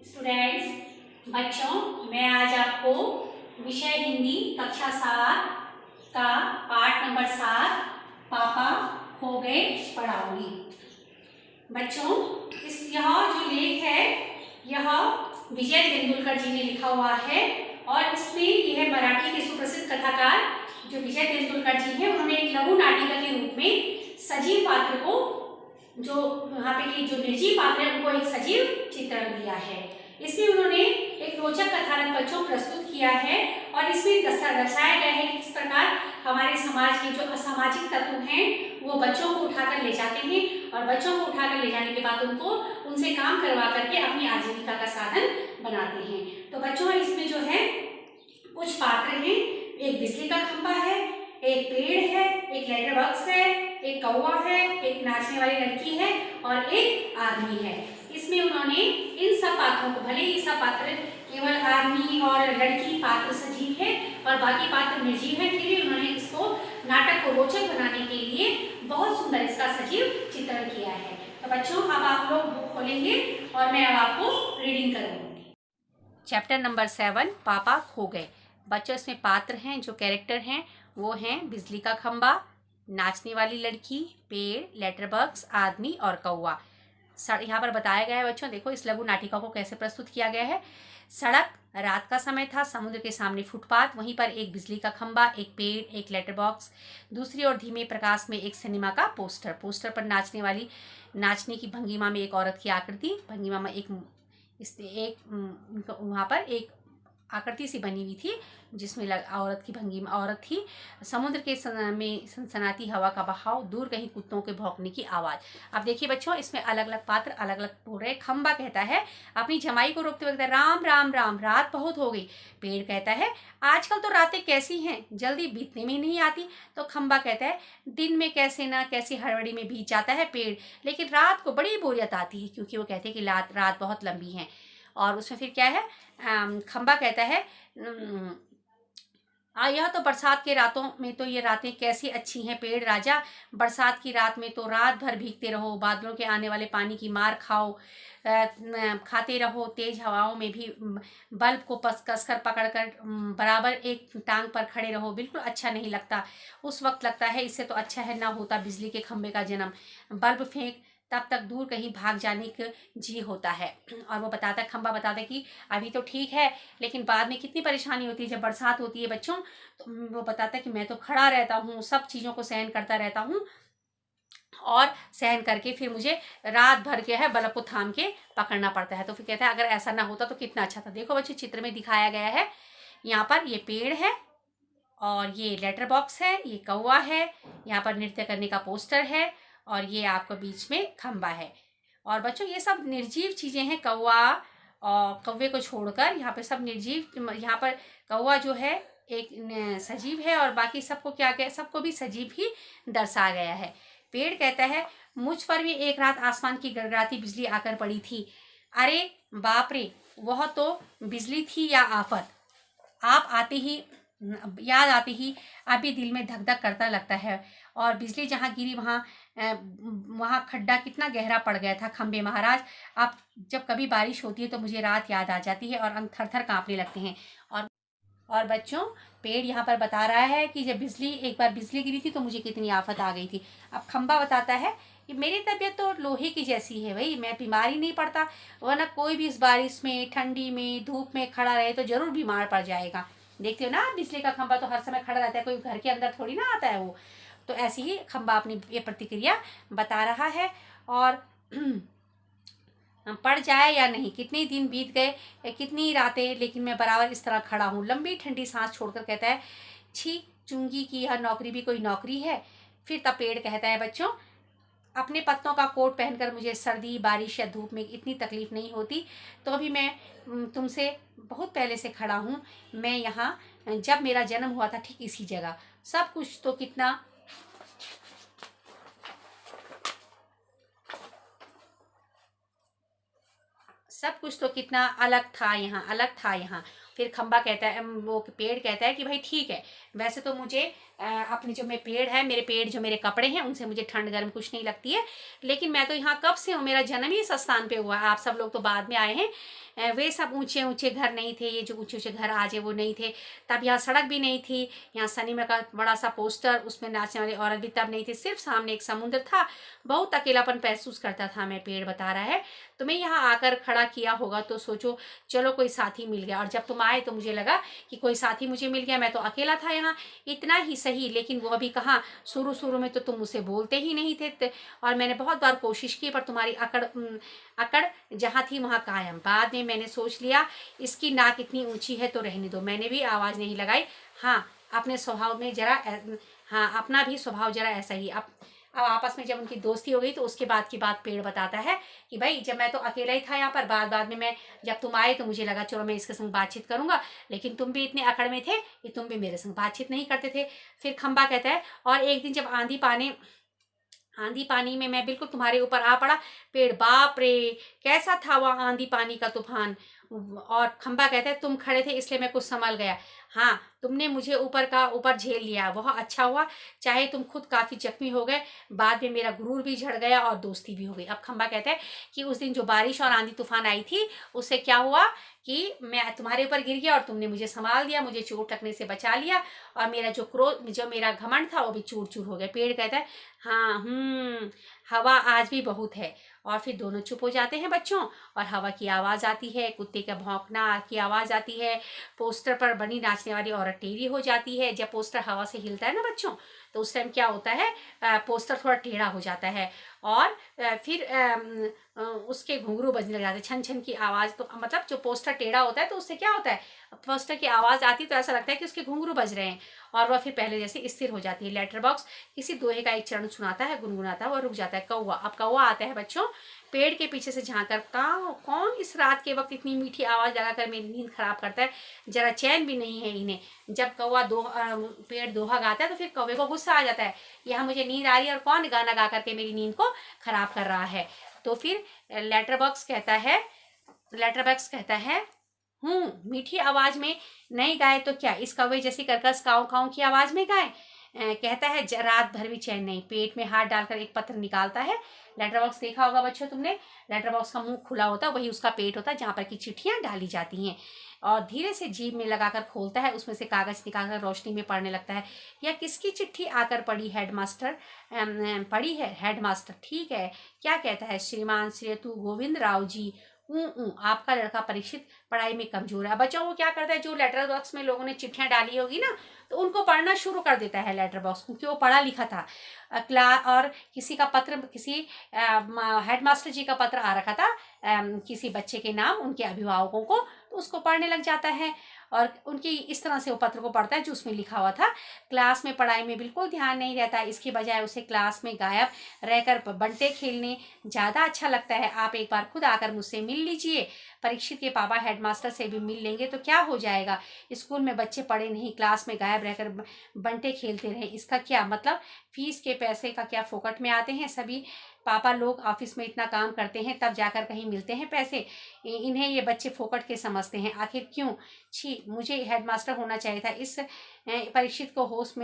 Students, बच्चों, मैं आज आपको विषय हिंदी कक्षा 7 का पाठ नंबर 7 पापा खो गए पढ़ाऊंगी। बच्चों, यह जो लेख है यह विजय तेंदुलकर जी ने लिखा हुआ है और इसमें यह मराठी के सुप्रसिद्ध कथाकार जो विजय तेंदुलकर जी हैं उन्होंने एक लघु नाटिका के रूप में सजीव पात्र को, जो यहाँ पे की जो निर्जीव पात्र है उनको एक सजीव चित्रण दिया है। इसमें उन्होंने एक रोचक कथानक बच्चों प्रस्तुत किया है और इसमें दर्शाया गया है कि किस प्रकार हमारे समाज के जो असामाजिक तत्व हैं वो बच्चों को उठाकर ले जाते हैं और बच्चों को उठाकर ले जाने के बाद उनसे काम करवा करके अपनी आजीविका का साधन बनाते हैं। तो बच्चों, इसमें जो है कुछ पात्र हैं, एक बिजली का खंभा है, एक पेड़ है, एक लेटर बॉक्स है, एक कौवा है, एक नाचने वाली लड़की है और एक आदमी है। इसमें उन्होंने इन सब पात्रों को, भले ही सब पात्र केवल आदमी और लड़की पात्र सजीव है और बाकी पात्र निर्जीव है, फिर भी उन्होंने इसको नाटक को रोचक बनाने के लिए बहुत सुंदर इसका सजीव चित्रण किया है। तो बच्चों, अब आप लोग बुक खोलेंगे और मैं अब आपको रीडिंग करूंगी। चैप्टर नंबर 7 पापा खो गए। बच्चों, इसमें पात्र हैं, जो कैरेक्टर हैं वो हैं बिजली का खंबा, नाचने वाली लड़की, पेड़, लेटर बॉक्स, आदमी और कौवा। यहाँ पर बताया गया है बच्चों, देखो इस लघु नाटिका को कैसे प्रस्तुत किया गया है। सड़क, रात का समय था, समुद्र के सामने फुटपाथ, वहीं पर एक बिजली का खंबा, एक पेड़, एक लेटर बॉक्स, दूसरी ओर धीमे प्रकाश में एक सिनेमा का पोस्टर पर नाचने की भंगिमा में एक औरत की आकृति, भंगिमा में वहाँ पर एक आकृति सी बनी हुई थी जिसमें औरत की भंगिमा औरत थी। समुद्र के में सनसनाती हवा का बहाव, दूर कहीं कुत्तों के भौंकने की आवाज़। अब देखिए बच्चों, इसमें अलग अलग पात्र अलग अलग बोल रहे हैं। खंबा कहता है अपनी जमाई को रोकते हुए, राम राम राम, रात बहुत हो गई। पेड़ कहता है आजकल तो रातें कैसी हैं, जल्दी बीतने में नहीं आती। तो खंबा कहता है दिन में कैसे ना कैसी हड़बड़ी में बीत जाता है पेड़, लेकिन रात को बड़ी बोरियत आती है, क्योंकि वो कहते हैं कि रात बहुत लंबी है। और उसमें फिर क्या है, खंबा कहता है यह तो बरसात के रातों में तो ये रातें कैसी अच्छी हैं पेड़ राजा, बरसात की रात में तो रात भर भीगते रहो, बादलों के आने वाले पानी की मार खाते रहो, तेज हवाओं में भी बल्ब को कसकर पकड़कर बराबर एक टांग पर खड़े रहो, बिल्कुल अच्छा नहीं लगता। उस वक्त लगता है इससे तो अच्छा है ना होता बिजली के खंभे का जन्म, बल्ब फेंक तब तक दूर कहीं भाग जाने का जी होता है। और वो खंबा बताता है कि अभी तो ठीक है, लेकिन बाद में कितनी परेशानी होती है जब बरसात होती है बच्चों। तो वो बताता है कि मैं तो खड़ा रहता हूँ, सब चीज़ों को सहन करता रहता हूँ और सहन करके फिर मुझे रात भर के है बल्ब को थाम के पकड़ना पड़ता है। तो फिर कहता है अगर ऐसा ना होता तो कितना अच्छा था। देखो बच्चे, चित्र में दिखाया गया है, यहाँ पर ये पेड़ है और ये लेटर बॉक्स है, ये कौवा है, यहाँ पर नृत्य करने का पोस्टर है और ये आपको बीच में खंबा है। और बच्चों, ये सब निर्जीव चीज़ें हैं, कौवा और कौवे को छोड़कर यहाँ पे सब निर्जीव। यहाँ पर कौवा जो है एक सजीव है और बाकी सबको क्या क्या सबको भी सजीव ही दर्शाया गया है। पेड़ कहता है मुझ पर भी एक रात आसमान की गड़गड़ाती बिजली आकर पड़ी थी। अरे बाप रे, वह तो बिजली थी या आफत, आप आते ही याद आती ही अभी दिल में धक धक करता लगता है। और बिजली जहाँ गिरी वहाँ खड्डा कितना गहरा पड़ गया था खंबे महाराज। अब जब कभी बारिश होती है तो मुझे रात याद आ जाती है और अंग थर थर काँपने लगते हैं। और बच्चों, पेड़ यहाँ पर बता रहा है कि जब एक बार बिजली गिरी थी तो मुझे कितनी आफत आ गई थी। अब खंबा बताता है कि मेरी तबीयत तो लोहे की जैसी है भाई, मैं बीमार ही नहीं पड़ता, वरना कोई भी इस बारिश में, ठंडी में, धूप में खड़ा रहे तो जरूर बीमार पड़ जाएगा। देखते हो ना, बिजली का खंबा तो हर समय खड़ा रहता है, कोई घर के अंदर थोड़ी ना आता है वो। तो ऐसे ही खंबा अपनी ये प्रतिक्रिया बता रहा है। और पड़ जाए या नहीं, कितने दिन बीत गए, कितनी रातें, लेकिन मैं बराबर इस तरह खड़ा हूँ। लंबी ठंडी सांस छोड़कर कहता है छी चुंगी की यह नौकरी भी कोई नौकरी है। फिर तब पेड़ कहता है बच्चों अपने पत्तों का कोट पहनकर मुझे सर्दी, बारिश या धूप में इतनी तकलीफ नहीं होती, तो अभी मैं तुमसे बहुत पहले से खड़ा हूँ। मैं यहाँ जब मेरा जन्म हुआ था ठीक इसी जगह, सब कुछ तो कितना अलग था यहाँ। फिर खंबा कहता है, वो पेड़ कहता है कि भाई ठीक है, वैसे तो मुझे अपने जो मेरे कपड़े हैं उनसे मुझे ठंड गर्म कुछ नहीं लगती है, लेकिन मैं तो यहाँ कब से हूँ, मेरा जन्म ही इस स्थान पे हुआ है, आप सब लोग तो बाद में आए हैं, वे सब ऊंचे ऊंचे घर नहीं थे, ये जो ऊंचे ऊंचे घर आज है वो नहीं थे। तब यहाँ सड़क भी नहीं थी, यहाँ सिनेमा का बड़ा सा पोस्टर, उसमें नाचने वाली औरत भी तब नहीं थी, सिर्फ सामने एक समुद्र था। बहुत अकेलापन महसूस करता था मैं, पेड़ बता रहा है। तुम्हें यहाँ आकर खड़ा किया होगा तो सोचो चलो कोई साथी मिल गया, और जब तुम आए तो मुझे लगा कि कोई साथी मुझे मिल गया। मैं तो अकेला था यहाँ, इतना ही सही, लेकिन वो भी कहाँ, शुरू शुरू में तो तुम मुझसे बोलते ही नहीं थे, और मैंने बहुत बार कोशिश की, पर तुम्हारी अकड़ जहाँ थी वहाँ कायम। बाद में मैंने सोच लिया इसकी नाक इतनी ऊंची है तो रहने दो, मैंने भी आवाज़ नहीं लगाई। हाँ, अपने स्वभाव में जरा हाँ, अपना भी स्वभाव जरा ऐसा ही। अब आपस में जब उनकी दोस्ती हो गई तो उसके बाद की बात पेड़ बताता है कि भाई जब मैं तो अकेला ही था यहाँ पर, बाद में मैं जब तुम आए तो मुझे लगा चलो मैं इसके संग बातचीत करूंगा, लेकिन तुम भी इतने अकड़ में थे कि तुम भी मेरे संग बातचीत नहीं करते थे। फिर खंबा कहता है, और एक दिन जब आंधी पानी में मैं बिल्कुल तुम्हारे ऊपर आ पड़ा। पेड़, बाप रे कैसा था वह आंधी पानी का तूफान। और खंबा कहता है, तुम खड़े थे इसलिए मैं कुछ संभल गया। हाँ, तुमने मुझे ऊपर झेल लिया, वह अच्छा हुआ, चाहे तुम खुद काफी जख्मी हो गए। बाद में मेरा गुरूर भी झड़ गया और दोस्ती भी हो गई। अब खंबा कहता है कि उस दिन जो बारिश और आंधी तूफान आई थी उससे क्या हुआ कि मैं तुम्हारे ऊपर गिर गया और तुमने मुझे संभाल दिया, मुझे चोट लगने से बचा लिया, और मेरा जो मेरा घमंड था वो भी चूर चूर हो गया। पेड़ कहता है, हाँ, हवा आज भी बहुत है। और फिर दोनों चुप हो जाते हैं बच्चों, और हवा की आवाज़ आती है, कुत्ते का भौंकना की आवाज़ आती है, पोस्टर पर बनी नाचने वाली औरत टेढ़ी हो जाती है। जब पोस्टर हवा से हिलता है ना बच्चों, तो उस टाइम क्या होता है, पोस्टर थोड़ा टेढ़ा हो जाता है, और फिर उसके घुंघरू बजने लग जाते हैं, छन छन की आवाज़। तो मतलब जो पोस्टर टेढ़ा होता है तो उससे क्या होता है, पोस्टर की आवाज़ आती तो ऐसा लगता है कि उसके घुंघरू बज रहे हैं, और वह फिर पहले जैसे स्थिर हो जाती है। लेटर बॉक्स किसी दोहे का एक चरण सुनाता है, गुनगुनाता है, और रुक जाता है। कौवा, अब कौवा आता है बच्चों, पेड़ के पीछे से झांककर, कौन इस रात के वक्त इतनी मीठी आवाज़ लगाकर मेरी नींद खराब करता है, जरा चैन भी नहीं है इन्हें। जब कौवा पेड़ दोहा गाता है तो फिर कौवे को गुस्सा आ जाता है, यहाँ मुझे नींद आ रही है और कौन गाना गा करके मेरी नींद को खराब कर रहा है। तो फिर लेटर बॉक्स कहता है, मीठी आवाज में नहीं गाए तो क्या, इस कौवे जैसी कर्कश काऊ काऊ की आवाज में गाए। कहता है रात भर भी चैन नहीं। पेट में हाथ डालकर एक पत्र निकालता है। लेटर बॉक्स देखा होगा बच्चों तुमने, लेटर बॉक्स का मुंह खुला होता है, वही उसका पेट होता है जहाँ पर की चिट्ठियाँ डाली जाती हैं। और धीरे से जीभ में लगाकर खोलता है, उसमें से कागज निकालकर रोशनी में पढ़ने लगता है। यह किसकी चिट्ठी आकर पड़ी हेडमास्टर, पड़ी है हेडमास्टर, ठीक है। क्या कहता है, श्रीमान श्रेतु गोविंद राव जी, आपका लड़का परीक्षित पढ़ाई में कमजोर है। बच्चों, वो क्या करता है, जो लेटर बॉक्स में लोगों ने चिट्ठियां डाली होगी ना, तो उनको पढ़ना शुरू कर देता है लेटर बॉक्स, क्योंकि वो पढ़ा लिखा था। और किसी का पत्र, किसी हेडमास्टर जी का पत्र आ रखा था किसी बच्चे के नाम, उनके अभिभावकों को, तो उसको पढ़ने लग जाता है, और उनकी इस तरह से वो पत्र को पढ़ता है जो उसमें लिखा हुआ था। क्लास में पढ़ाई में बिल्कुल ध्यान नहीं रहता, इसके बजाय उसे क्लास में गायब रहकर बंटे खेलने ज़्यादा अच्छा लगता है। आप एक बार खुद आकर मुझसे मिल लीजिए, परीक्षित के पापा हेडमास्टर से भी मिल लेंगे तो क्या हो जाएगा। स्कूल में बच्चे पढ़े नहीं, क्लास में गायब रहकर बंटे खेलते रहे, इसका क्या मतलब। फीस के पैसे का क्या फोकट में आते हैं, सभी पापा लोग ऑफिस में इतना काम करते हैं तब जाकर कहीं मिलते हैं पैसे, इन्हें ये बच्चे फोकट के समझते हैं। आखिर क्यों, छी, मुझे हेडमास्टर होना चाहिए था। इस परीक्षित को होश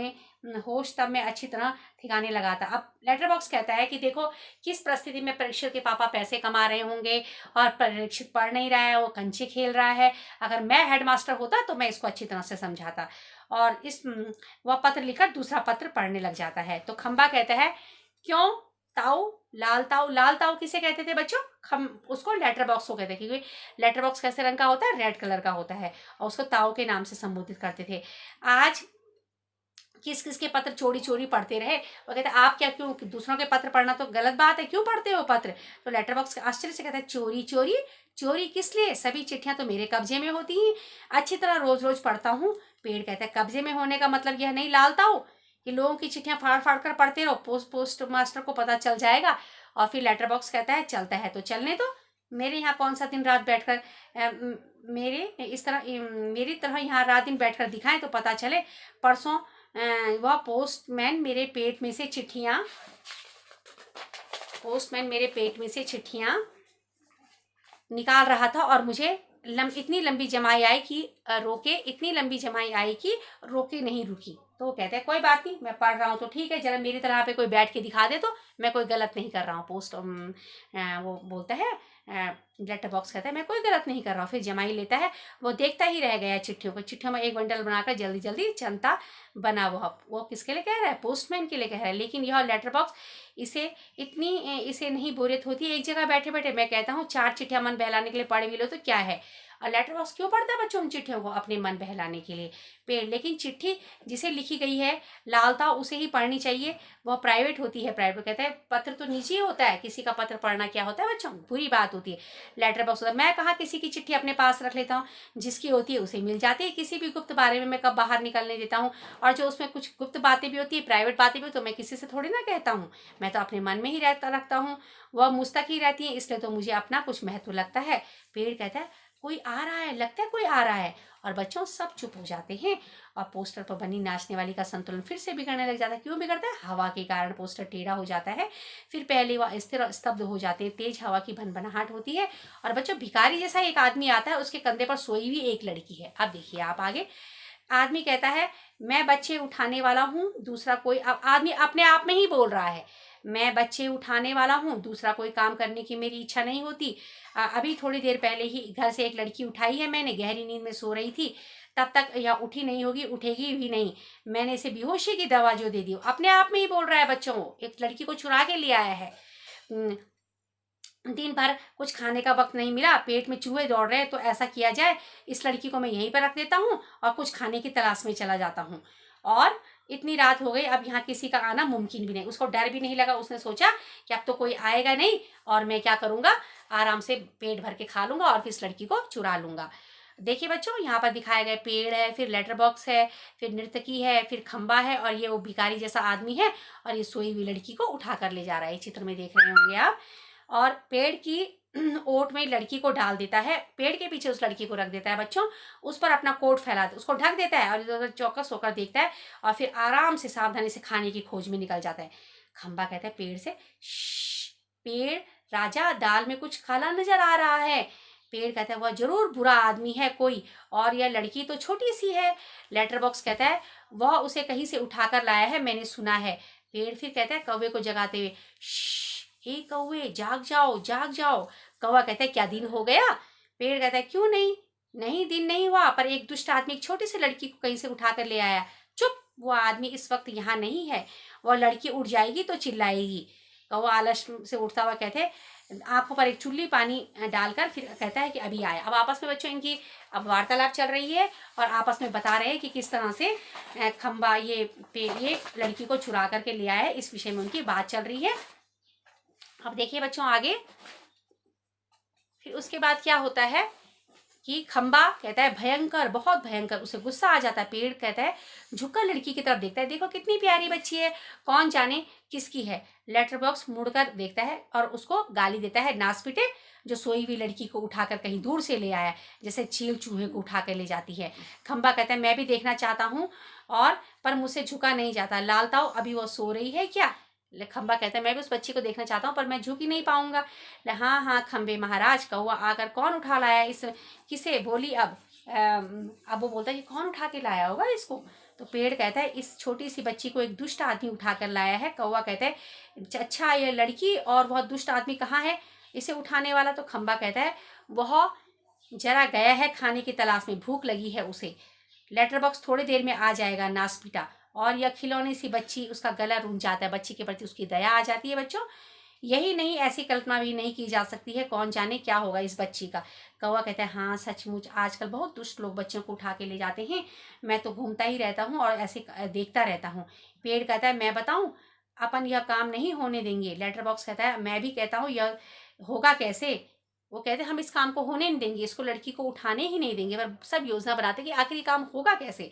तब मैं अच्छी तरह ठिकाने लगा था। अब लेटर बॉक्स कहता है कि देखो किस परिस्थिति में परीक्षित के पापा पैसे कमा रहे होंगे और परीक्षित पढ़ नहीं रहा है, वो कंचे खेल रहा है। अगर मैं हेडमास्टर होता तो मैं इसको अच्छी तरह से समझाता। और वह पत्र लिखकर दूसरा पत्र पढ़ने लग जाता है। तो खंबा कहता है, क्यों ताऊ, लाल ताऊ, लाल ताऊ किसे कहते थे बच्चों, उसको लेटर बॉक्स को कहते हैं, क्योंकि लेटर बॉक्स कैसे रंग का होता है, रेड कलर का होता है, और उसको ताऊ के नाम से संबोधित करते थे। आज किस किस के पत्र चोरी चोरी पढ़ते रहे। वो कहते आप क्या, क्यों, दूसरों के पत्र पढ़ना तो गलत बात है, क्यों पढ़ते हो पत्र। तो लेटर बॉक्स आश्चर्य से कहता है, चोरी चोरी चोरी किस लिए, सभी चिट्ठियां तो मेरे कब्जे में होती हैं, अच्छी तरह रोज रोज पढ़ता हूँ। पेड़ कहता है, कब्जे में होने का मतलब यह नहीं लालता हो कि लोगों की चिट्ठियां फाड़ फाड़ कर पढ़ते रहो, पोस्ट मास्टर को पता चल जाएगा। और फिर लेटर बॉक्स कहता है, चलता है तो चलने दो, मेरे यहाँ कौन सा दिन रात बैठकर मेरी तरह यहाँ रात दिन बैठकर दिखाएं तो पता चले। परसों वह पोस्टमैन मेरे पेट में से चिट्ठियाँ निकाल रहा था, और मुझे इतनी लंबी जमाई आई कि रोके नहीं रुकी। तो वो कहते हैं, कोई बात नहीं, मैं पढ़ रहा हूँ तो ठीक है, जरा मेरी तरह पे कोई बैठ के दिखा दे तो मैं कोई गलत नहीं कर रहा हूँ। वो बोलता है, लेटर बॉक्स कहता है मैं कोई गलत नहीं कर रहा हूँ। फिर जमाई लेता है, वो देखता ही रह गया चिट्ठियों को। चिट्ठियों में एक बंडल बनाकर जल्दी जल्दी चलता बना। वो किसके लिए कह रहा है? पोस्टमैन के लिए कह रहा है। लेकिन यह लेटर बॉक्स इसे नहीं बोरियत होती। एक जगह बैठे बैठे मैं कहता हूँ 4 चिट्ठियां मन बहलाने के लिए पढ़ भी लो तो क्या है। और लेटर बॉक्स क्यों पढ़ता है बच्चों? उन चिट्ठियों को अपने मन बहलाने के लिए। पेड़ लेकिन चिट्ठी जिसे लिखी गई है लालता उसे ही पढ़नी चाहिए, वह प्राइवेट होती है। प्राइवेट कहता है पत्र तो निजी होता है, किसी का पत्र पढ़ना क्या होता है बच्चों? बुरी बात होती है। लेटर बॉक्स होता है मैं कहा किसी की चिट्ठी अपने पास रख लेता हूँ, जिसकी होती है उसे मिल जाती है। किसी भी गुप्त बारे में मैं कब बाहर निकलने देता हूँ। और जो उसमें कुछ गुप्त बातें भी होती है, प्राइवेट बातें भी, तो मैं किसी से थोड़ी ना कहता हूँ, मैं तो अपने मन में ही रखता हूँ, वह मुझ तक ही रहती है, इसलिए तो मुझे अपना कुछ महत्व लगता है। पेड़ कहता है कोई आ रहा है, लगता है कोई आ रहा है। और बच्चों सब चुप हो जाते हैं और पोस्टर पर बनी नाचने वाली का संतुलन फिर से बिगड़ने लग जाता है। क्यों बिगड़ता है? हवा के कारण पोस्टर टेढ़ा हो जाता है। फिर पहले वह स्थिर और स्तब्ध हो जाते हैं। तेज हवा की भनभनाहट होती है और बच्चों भिखारी जैसा एक आदमी आता है, उसके कंधे पर सोई हुई एक लड़की है। अब देखिए आप आगे। आदमी कहता है मैं बच्चे उठाने वाला हूँ, दूसरा कोई। आदमी अपने आप में ही बोल रहा है, मैं बच्चे उठाने वाला हूँ, दूसरा कोई काम करने की मेरी इच्छा नहीं होती। अभी थोड़ी देर पहले ही घर से एक लड़की उठाई है मैंने, गहरी नींद में सो रही थी, तब तक यह उठी नहीं होगी, उठेगी भी नहीं। मैंने इसे बेहोशी की दवा जो दे दी। अपने आप में ही बोल रहा है बच्चों, एक लड़की को चुरा के ले आया है। दिन भर कुछ खाने का वक्त नहीं मिला, पेट में चूहे दौड़ रहे हैं, तो ऐसा किया जाए इस लड़की को मैं यहीं पर रख देता हूँ और कुछ खाने की तलाश में चला जाता हूँ। और इतनी रात हो गई, अब यहाँ किसी का आना मुमकिन भी नहीं। उसको डर भी नहीं लगा, उसने सोचा कि अब तो कोई आएगा नहीं और मैं क्या करूँगा, आराम से पेट भर के खा लूँगा और फिर इस लड़की को चुरा लूँगा। देखिए बच्चों यहाँ पर दिखाया गया पेड़ है, फिर लेटर बॉक्स है, फिर नर्तकी है, फिर खंबा है और ये वो भिखारी जैसा आदमी है और ये सोई हुई लड़की को उठा कर ले जा रहा है। चित्र में देख रहे होंगे आप। और पेड़ की ओट में लड़की को डाल देता है, पेड़ के पीछे उस लड़की को रख देता है बच्चों, उस पर अपना कोट फैला उसको ढक देता है और इधर उधर चौकस होकर देखता है और फिर आराम से सावधानी से खाने की खोज में निकल जाता है। खंबा कहता है पेड़ से, पेड़ राजा, दाल में कुछ काला नजर आ रहा है। पेड़ कहता है वह जरूर बुरा आदमी है कोई, और यह लड़की तो छोटी सी है। लेटर बॉक्स कहता है वह उसे कहीं से उठाकर लाया है, मैंने सुना है। पेड़ फिर कहता है कौवे को जगाते हुए, ए कौवे जाग जाओ जाग जाओ। कौवा कहता है क्या दिन हो गया? पेड़ कहता है क्यों नहीं, नहीं दिन नहीं हुआ, पर एक दुष्ट आदमी एक छोटी सी लड़की को कहीं से उठा कर ले आया। चुप, वो आदमी इस वक्त यहाँ नहीं है, वह लड़की उठ जाएगी तो चिल्लाएगी। कौवा आलस से उठता हुआ कहते आंखों पर एक चुल्ली पानी डालकर फिर कहता है कि अभी आया। अब आपस में बच्चों इनकी अब वार्तालाप चल रही है और आपस में बता रहे हैं कि किस तरह से खंबा ये लड़की को चुरा करके ले आया है, इस विषय में उनकी बात चल रही है। अब देखिए बच्चों आगे, फिर उसके बाद क्या होता है कि खंबा कहता है भयंकर, बहुत भयंकर, उसे गुस्सा आ जाता है। पेड़ कहता है झुककर लड़की की तरफ देखता है, देखो कितनी प्यारी बच्ची है, कौन जाने किसकी है। लेटर बॉक्स मुड़कर देखता है और उसको गाली देता है, नास पीटे जो सोई हुई लड़की को उठाकर कहीं दूर से ले आया, जैसे चील चूहे को उठा कर ले जाती है। खंबा कहता है मैं भी देखना चाहता हूँ और पर मुझसे झुका नहीं जाता। लालताऊ अभी वो सो रही है क्या? खंबा कहता है मैं भी उस बच्ची को देखना चाहता हूँ पर मैं झुक ही नहीं पाऊंगा। हाँ हाँ खंबे महाराज, कौवा आकर कौन उठा लाया इस किसे? बोली अब वो बोलता है कि कौन उठा के लाया होगा इसको? तो पेड़ कहता है इस छोटी सी बच्ची को एक दुष्ट आदमी उठा कर लाया है। कौवा कहता है अच्छा ये लड़की और वह दुष्ट आदमी कहाँ है इसे उठाने वाला? तो खंबा कहता है वह जरा गया है खाने की तलाश में, भूख लगी है उसे। लेटर बॉक्स थोड़ी देर में आ जाएगा, नास पीटा। और यह खिलौनी सी बच्ची, उसका गला रुंझ जाता है, बच्ची के प्रति उसकी दया आ जाती है बच्चों। यही नहीं, ऐसी कल्पना भी नहीं की जा सकती है, कौन जाने क्या होगा इस बच्ची का। कौवा कहता है हाँ सचमुच आजकल बहुत दुष्ट लोग बच्चों को उठा के ले जाते हैं, मैं तो घूमता ही रहता हूँ और ऐसे देखता रहता हूँ। पेड़ कहता है मैं बताऊँ, अपन यह काम नहीं होने देंगे। लेटर बॉक्स कहता है मैं भी कहता हूँ यह होगा कैसे? वो कहते हैं हम इस काम को होने नहीं देंगे, इसको लड़की को उठाने ही नहीं देंगे, पर सब योजना बनाते कि आखिर काम होगा कैसे।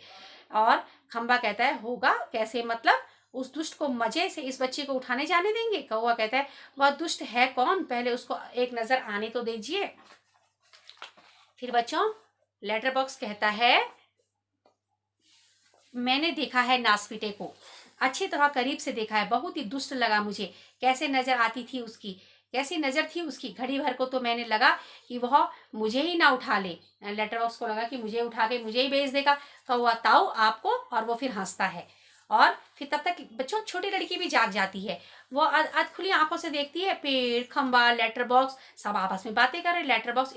और खंबा कहता है होगा कैसे मतलब? उस दुष्ट को मजे से इस बच्ची को उठाने जाने देंगे? कौवा कहता है वह दुष्ट है कौन, पहले उसको एक नजर आने तो दीजिए। फिर बच्चों लेटर बॉक्स कहता है मैंने देखा है नासपीटे को, अच्छी तरह करीब से देखा है, बहुत ही दुष्ट लगा मुझे। कैसे नजर आती थी उसकी, कैसी नजर थी उसकी, घड़ी भर को तो मैंने लगा कि वह मुझे ही ना उठा ले। लेटर बॉक्स को लगा कि मुझे उठा के मुझे ही भेज देगा। कौवा ताऊ आपको, और वो फिर हंसता है। और फिर तब तक बच्चों छोटी लड़की भी जाग जाती है। वो अध खुली आंखों से देखती है पेड़, खंबा, लेटर बॉक्स, सब आपस में बातें कर रहे। लेटर बॉक्स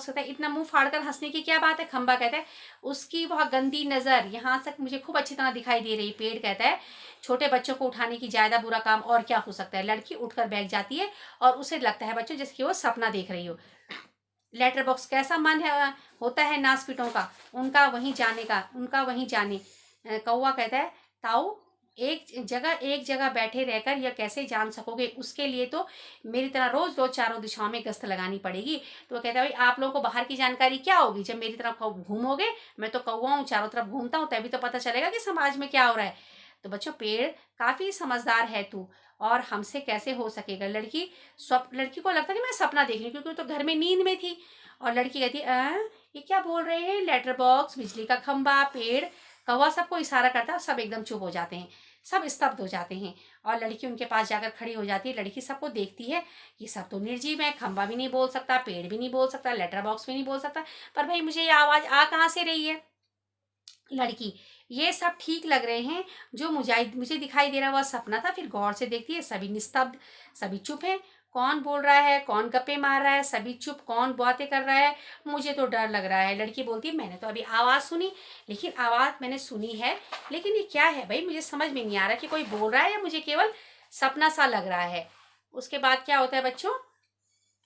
कहता है इतना मुंह फाड़कर हंसने की क्या बात है। खंबा कहता है उसकी वह गंदी नज़र यहाँ तक मुझे खूब अच्छी तरह दिखाई दे रही। पेड़ कहता है छोटे बच्चों को उठाने की ज़्यादा बुरा काम और क्या हो सकता है। लड़की उठकर बैठ जाती है और उसे लगता है बच्चों जैसे कि वो सपना देख रही हो। लेटर बॉक्स कैसा मन है होता है नासपीटों का, उनका वहीं जाने। कौवा कहता है ताऊ एक जगह बैठे रहकर यह कैसे जान सकोगे, उसके लिए तो मेरी तरह रोज रोज चारों दिशाओं में गश्त लगानी पड़ेगी। तो वो कहता है भाई आप लोगों को बाहर की जानकारी क्या होगी, जब मेरी तरफ घूमोगे, मैं तो कौवा हूँ चारों तरफ घूमता हूँ, तभी तो पता चलेगा कि समाज में क्या हो रहा है। तो बच्चों पेड़ काफी समझदार है तू, और हमसे कैसे हो सकेगा। लड़की को लगता कि मैं सपना देख रही हूँ क्योंकि वो तो घर में नींद में थी। और लड़की कहती ये क्या बोल रहे हैं, लेटर बॉक्स, बिजली का खंबा, पेड़, कौवा सबको इशारा करता है। सब एकदम चुप हो जाते हैं, सब स्तब्ध हो जाते हैं। और लड़की उनके पास जाकर खड़ी हो जाती है। लड़की सबको देखती है कि सब तो निर्जीव है, खंबा भी नहीं बोल सकता, पेड़ भी नहीं बोल सकता, लेटर बॉक्स भी नहीं बोल सकता, पर भाई मुझे ये आवाज़ आ कहाँ से रही है। लड़की ये सब ठीक लग रहे हैं, जो मुझे दिखाई दे रहा वह सपना था। फिर गौर से देखती है सभी निस्तब्ध, सभी चुप है। कौन बोल रहा है, कौन गप्पे मार रहा है, सभी चुप, कौन बातें कर रहा है, मुझे तो डर लग रहा है। लड़की बोलती है मैंने तो अभी आवाज़ सुनी, लेकिन आवाज़ मैंने सुनी है, लेकिन ये क्या है भाई, मुझे समझ में नहीं आ रहा कि कोई बोल रहा है या मुझे केवल सपना सा लग रहा है। उसके बाद क्या होता है बच्चों,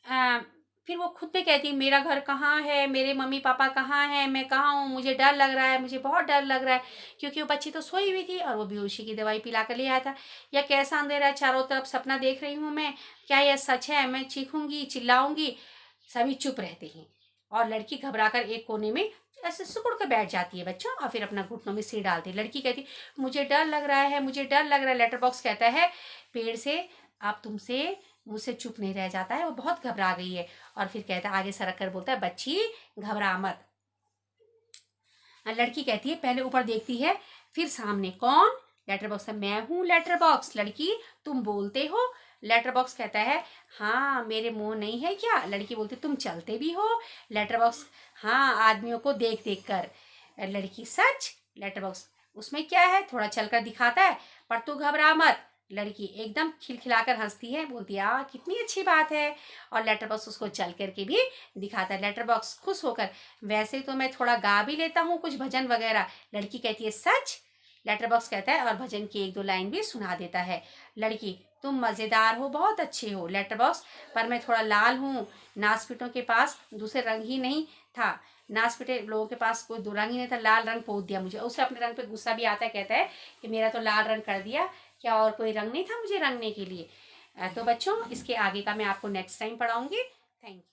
अ, फिर वो खुद पे कहती है मेरा घर कहाँ है, मेरे मम्मी पापा कहाँ हैं, मैं कहाँ हूँ, मुझे डर लग रहा है, मुझे बहुत डर लग रहा है। क्योंकि वो बच्ची तो सोई हुई थी और वो बेहोशी की दवाई पिला कर ले आया था। या कैसा अंधेरा है, चारों तरफ सपना देख रही हूँ मैं, क्या यह सच है, मैं चीखूंगी चिल्लाऊंगी। सभी चुप रहते हैं और लड़की घबराकर एक कोने में ऐसे सिकुड़ कर बैठ जाती है बच्चों, और फिर अपना घुटनों में सिर डालती है। लड़की कहती मुझे डर लग रहा है, मुझे डर लग रहा है। लेटर बॉक्स कहता है पेड़ से आप तुमसे मुझसे चुप नहीं रह जाता है, वो बहुत घबरा गई है। और फिर कहता है आगे सरक कर बोलता है बच्ची घबरा मत। लड़की कहती है पहले ऊपर देखती है, फिर सामने कौन, लेटर बॉक्स है, मैं हूँ लेटर बॉक्स। लड़की तुम बोलते हो। लेटर बॉक्स कहता है हाँ मेरे मुंह नहीं है क्या। लड़की बोलती तुम चलते भी हो। लेटर बॉक्स हाँ आदमियों को देख देख कर। लड़की सच। लेटर बॉक्स उसमें क्या है, थोड़ा चलकर दिखाता है, पर तू घबरा मत। लड़की एकदम खिलखिलाकर हंसती है, बोलती है कितनी अच्छी बात है। और लेटर बॉक्स उसको चल करके भी दिखाता है। लेटर बॉक्स खुश होकर वैसे तो मैं थोड़ा गा भी लेता हूँ कुछ भजन वगैरह। लड़की कहती है सच। लेटर बॉक्स कहता है और भजन की एक दो लाइन भी सुना देता है। लड़की तुम मज़ेदार हो, बहुत अच्छे हो। लेटर बॉक्स पर मैं थोड़ा लाल हूँ, नासपीटों के पास दूसरे रंग ही नहीं था, नासपीटे लोगों के पास कोई दो रंग ही नहीं था, लाल रंग पोत दिया मुझे। उसे अपने रंग पे गुस्सा भी आता है, कहता है कि मेरा तो लाल रंग कर दिया, क्या और कोई रंग नहीं था मुझे रंगने के लिए। तो बच्चों इसके आगे का मैं आपको नेक्स्ट टाइम पढ़ाऊंगी। Thank you.